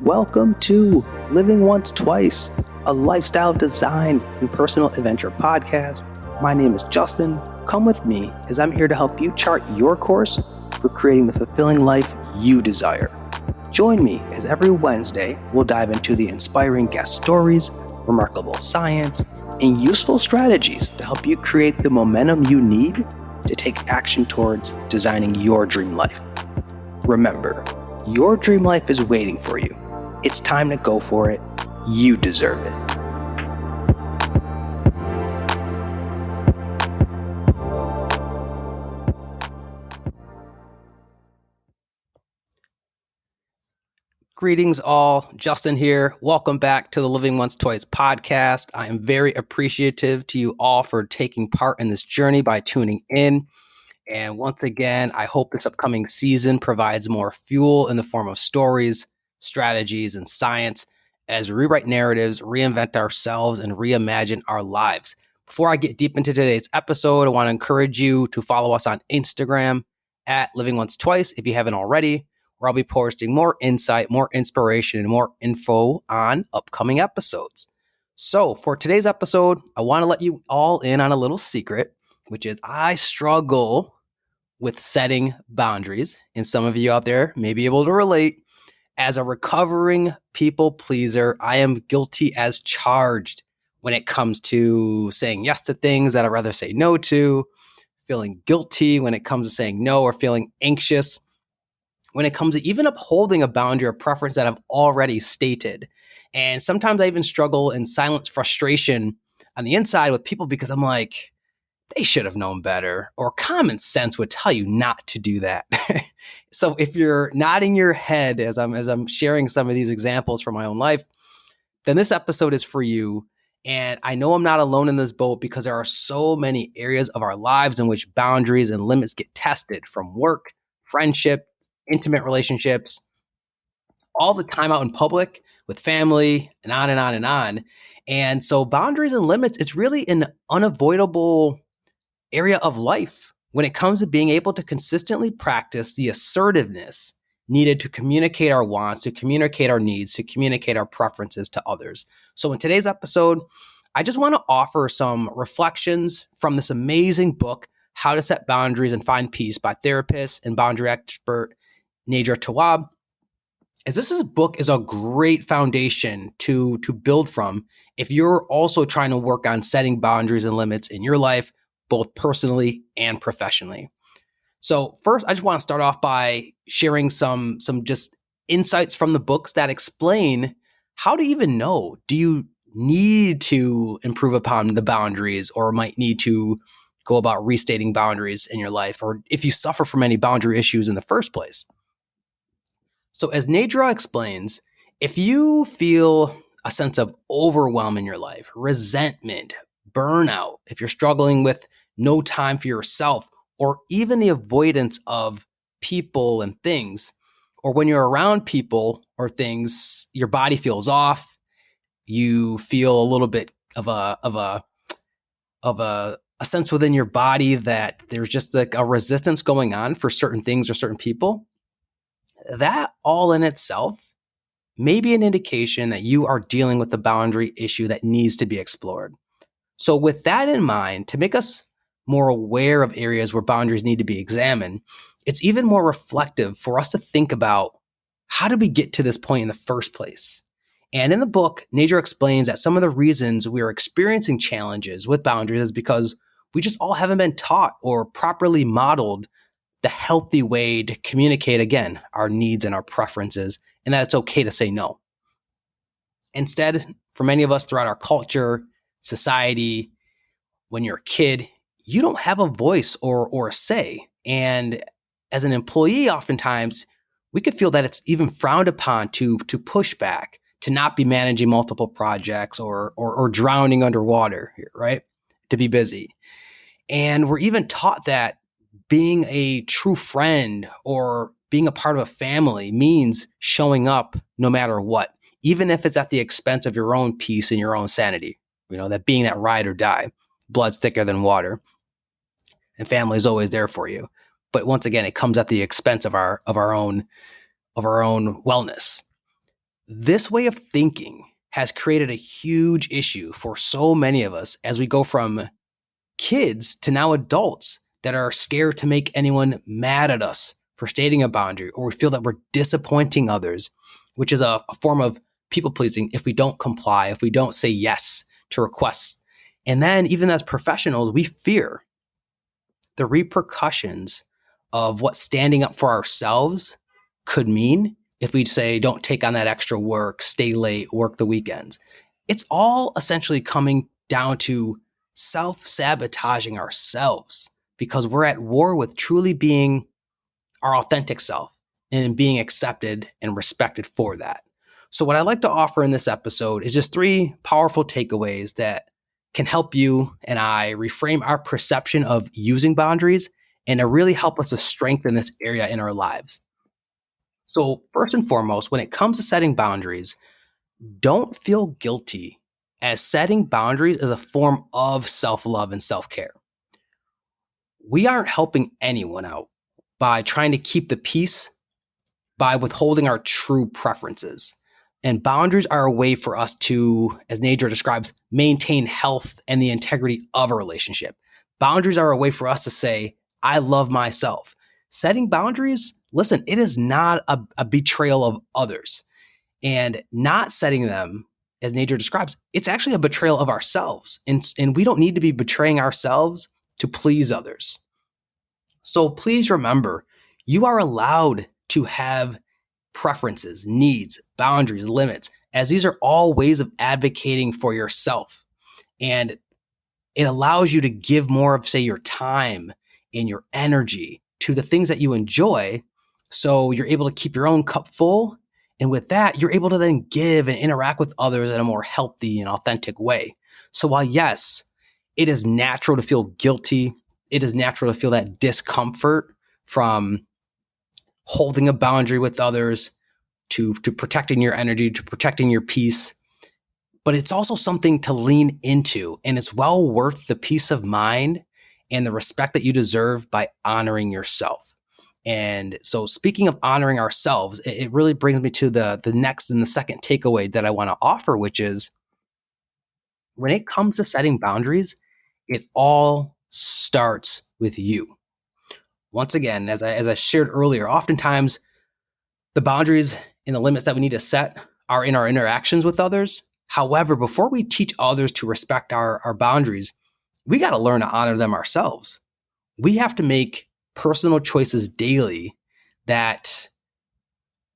Welcome to Living Once Twice, a lifestyle design and personal adventure podcast. My name is Justin. Come with me as I'm here to help you chart your course for creating the fulfilling life you desire. Join me as every Wednesday we'll dive into the inspiring guest stories, remarkable science, and useful strategies to help you create the momentum you need to take action towards designing your dream life. Remember, your dream life is waiting for you. It's time to go for it. You deserve it. Greetings all, Justin here. Welcome back to the Living Once Twice podcast. I am very appreciative to you all for taking part in this journey by tuning in. And once again, I hope this upcoming season provides more fuel in the form of stories, strategies, and science as we rewrite narratives, reinvent ourselves, and reimagine our lives. Before I get deep into today's episode, I want to encourage you to follow us on Instagram at Living Once Twice if you haven't already, where I'll be posting more insight, more inspiration, and more info on upcoming episodes. So for today's episode, I want to let you all in on a little secret, which is I struggle with setting boundaries. And some of you out there may be able to relate. As a recovering people pleaser, I am guilty as charged when it comes to saying yes to things that I'd rather say no to, feeling guilty when it comes to saying no, or feeling anxious when it comes to even upholding a boundary or preference that I've already stated. And sometimes I even struggle in silent frustration on the inside with people because I'm like, they should have known better, or common sense would tell you not to do that. So if you're nodding your head as I'm sharing some of these examples from my own life, then this episode is for you. And I know I'm not alone in this boat because there are so many areas of our lives in which boundaries and limits get tested, from work, friendship, intimate relationships, all the time out in public with family, and on and on and on. And so boundaries and limits, it's really an unavoidable area of life when it comes to being able to consistently practice the assertiveness needed to communicate our wants, to communicate our needs, to communicate our preferences to others. So in today's episode, I just want to offer some reflections from this amazing book, How to Set Boundaries and Find Peace, by therapist and boundary expert Nedra Tawwab. As this book is a great foundation to build from if you're also trying to work on setting boundaries and limits in your life, both personally and professionally. So first, I just want to start off by sharing some just insights from the books that explain how to even know, do you need to improve upon the boundaries, or might need to go about restating boundaries in your life, or if you suffer from any boundary issues in the first place. So as Nedra explains, if you feel a sense of overwhelm in your life, resentment, burnout, if you're struggling with no time for yourself, or even the avoidance of people and things, or when you're around people or things, your body feels off, you feel a little bit of a sense within your body that there's just like a resistance going on for certain things or certain people, that all in itself may be an indication that you are dealing with the boundary issue that needs to be explored. So with that in mind, to make us more aware of areas where boundaries need to be examined, it's even more reflective for us to think about, how did we get to this point in the first place? And in the book, Nedra explains that some of the reasons we are experiencing challenges with boundaries is because we just all haven't been taught or properly modeled the healthy way to communicate, again, our needs and our preferences, and that it's okay to say no. Instead, for many of us throughout our culture, society, when you're a kid, you don't have a voice or a say. And as an employee, oftentimes, we could feel that it's even frowned upon to push back, to not be managing multiple projects or drowning underwater, right? To be busy. And we're even taught that being a true friend or being a part of a family means showing up no matter what, even if it's at the expense of your own peace and your own sanity. You know, that being that ride or die, blood's thicker than water, and family is always there for you. But once again, it comes at the expense of our own wellness. This way of thinking has created a huge issue for so many of us as we go from kids to now adults that are scared to make anyone mad at us for stating a boundary, or we feel that we're disappointing others, which is a form of people pleasing if we don't comply, if we don't say yes to requests. And then even as professionals, we fear the repercussions of what standing up for ourselves could mean if we say, don't take on that extra work, stay late, work the weekends. It's all essentially coming down to self-sabotaging ourselves because we're at war with truly being our authentic self and being accepted and respected for that. So what I'd like to offer in this episode is just 3 powerful takeaways that can help you and I reframe our perception of using boundaries and to really help us to strengthen this area in our lives. So first and foremost, when it comes to setting boundaries, don't feel guilty, as setting boundaries is a form of self-love and self-care. We aren't helping anyone out by trying to keep the peace by withholding our true preferences. And boundaries are a way for us to, as Nedra describes, maintain health and the integrity of a relationship. Boundaries are a way for us to say, I love myself. Setting boundaries, listen, it is not a betrayal of others. And not setting them, as Nedra describes, it's actually a betrayal of ourselves. And we don't need to be betraying ourselves to please others. So please remember, you are allowed to have preferences, needs, boundaries, limits, as these are all ways of advocating for yourself. And it allows you to give more of, say, your time and your energy to the things that you enjoy. So you're able to keep your own cup full. And with that, you're able to then give and interact with others in a more healthy and authentic way. So while yes, it is natural to feel guilty, it is natural to feel that discomfort from holding a boundary with others, to protecting your energy, to protecting your peace. But it's also something to lean into, and it's well worth the peace of mind and the respect that you deserve by honoring yourself. And so speaking of honoring ourselves, it really brings me to the next and the second takeaway that I want to offer, which is when it comes to setting boundaries, it all starts with you. Once again, as I shared earlier, oftentimes the boundaries and the limits that we need to set are in our interactions with others. However, before we teach others to respect our boundaries, we got to learn to honor them ourselves. We have to make personal choices daily that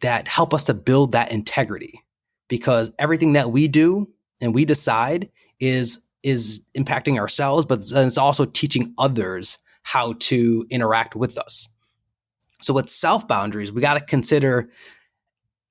help us to build that integrity, because everything that we do and we decide is impacting ourselves, but it's also teaching others how to interact with us. So with self boundaries, we got to consider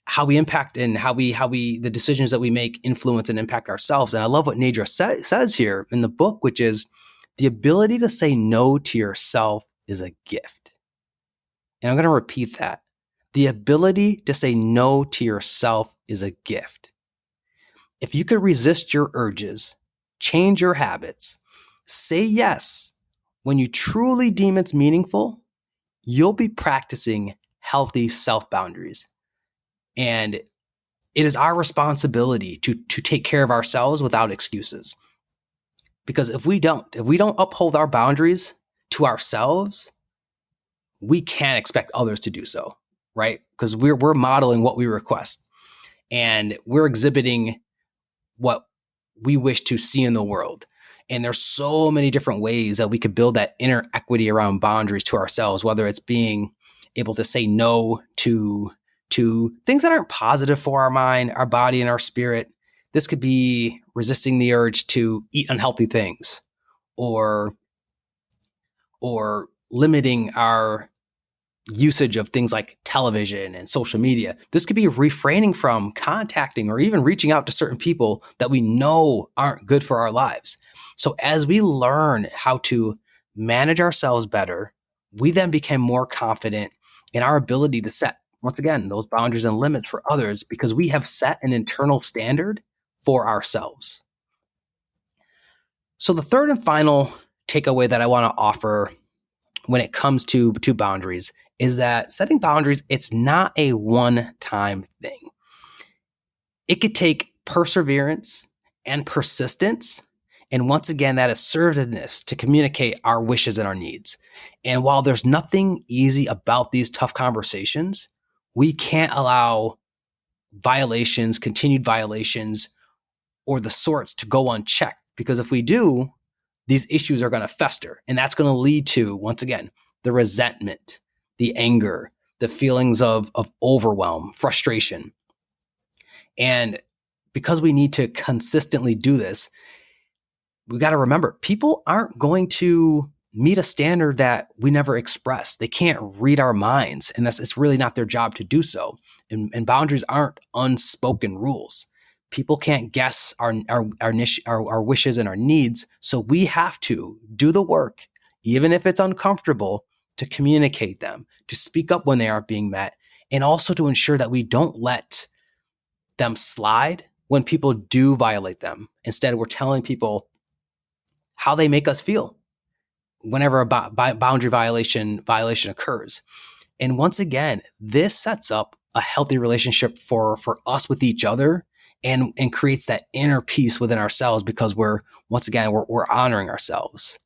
how we impact and how we the decisions that we make influence and impact ourselves. And I love what Nedra says here in the book, which is the ability to say no to yourself is a gift. And I'm going to repeat that. The ability to say no to yourself is a gift. If you could resist your urges, change your habits, say yes when you truly deem it's meaningful, you'll be practicing healthy self-boundaries. And it is our responsibility to take care of ourselves without excuses. Because if we don't uphold our boundaries to ourselves, we can't expect others to do so, right? Because we're modeling what we request, and we're exhibiting what we wish to see in the world. And there's so many different ways that we could build that inner equity around boundaries to ourselves, whether it's being able to say no to things that aren't positive for our mind, our body, and our spirit. This could be resisting the urge to eat unhealthy things, or limiting our usage of things like television and social media. This could be refraining from contacting or even reaching out to certain people that we know aren't good for our lives. So as we learn how to manage ourselves better, we then become more confident in our ability to set, once again, those boundaries and limits for others, because we have set an internal standard for ourselves. So the third and final takeaway that I want to offer when it comes to boundaries is that setting boundaries, it's not a one-time thing. It could take perseverance and persistence. And once again, that assertiveness to communicate our wishes and our needs. And while there's nothing easy about these tough conversations, we can't allow violations, continued violations, or the sorts to go unchecked. Because if we do, these issues are going to fester. And that's going to lead to, once again, the resentment, the anger, the feelings of overwhelm, frustration. And because we need to consistently do this, we got to remember people aren't going to meet a standard that we never express. They can't read our minds, and it's really not their job to do so. And boundaries aren't unspoken rules. People can't guess our wishes and our needs. So we have to do the work, even if it's uncomfortable, to communicate them, to speak up when they aren't being met, and also to ensure that we don't let them slide when people do violate them. Instead, we're telling people how they make us feel whenever a boundary violation occurs. And once again, this sets up a healthy relationship for us with each other and creates that inner peace within ourselves because we're honoring ourselves.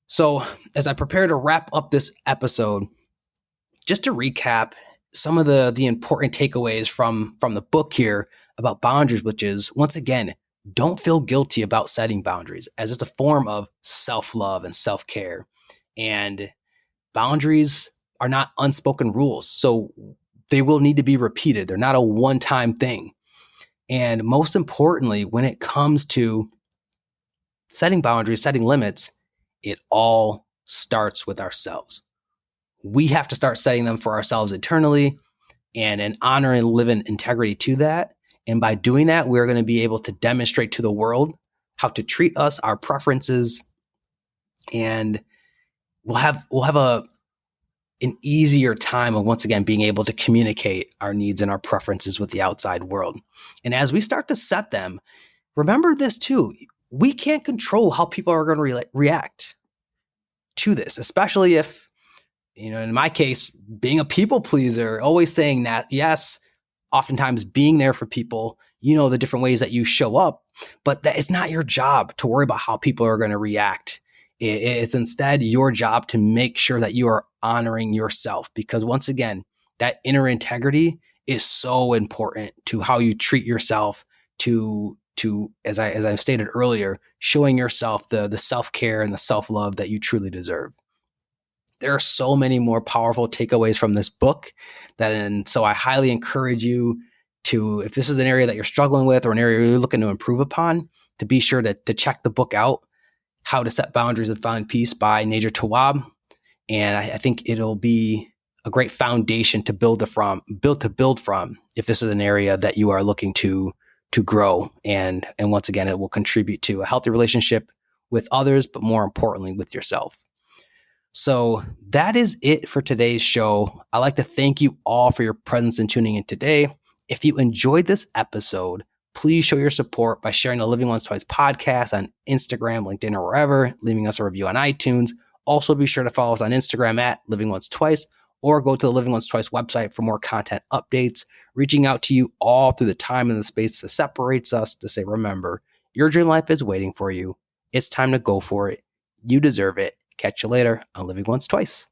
So as I prepare to wrap up this episode, just to recap some of the important takeaways from the book here about boundaries, which is, once again, don't feel guilty about setting boundaries, as it's a form of self-love and self-care. And boundaries are not unspoken rules, so they will need to be repeated. They're not a one-time thing. And most importantly, when it comes to setting boundaries, setting limits, it all starts with ourselves. We have to start setting them for ourselves internally and honor and live in integrity to that. And by doing that, we're going to be able to demonstrate to the world how to treat us, our preferences, and we'll have an easier time of, once again, being able to communicate our needs and our preferences with the outside world. And as we start to set them, remember this too. We can't control how people are going to react to this, especially if, in my case, being a people pleaser, always saying that, yes, oftentimes being there for people, the different ways that you show up, but that it's not your job to worry about how people are going to react. It's instead your job to make sure that you are honoring yourself, because once again, that inner integrity is so important to how you treat yourself, to as I stated earlier, showing yourself the self-care and the self-love that you truly deserve. There are so many more powerful takeaways from this book and so I highly encourage you to, if this is an area that you're struggling with or an area you're looking to improve upon, to be sure to check the book out, How to Set Boundaries and Find Peace by Nedra Tawwab. And I think it'll be a great foundation to build from if this is an area that you are looking to grow. And once again, it will contribute to a healthy relationship with others, but more importantly, with yourself. So that is it for today's show. I'd like to thank you all for your presence and tuning in today. If you enjoyed this episode, please show your support by sharing the Living Once Twice podcast on Instagram, LinkedIn, or wherever, leaving us a review on iTunes. Also, be sure to follow us on Instagram at Living Once Twice, or go to the Living Once Twice website for more content updates, reaching out to you all through the time and the space that separates us to say, remember, your dream life is waiting for you. It's time to go for it. You deserve it. Catch you later on Living Once Twice.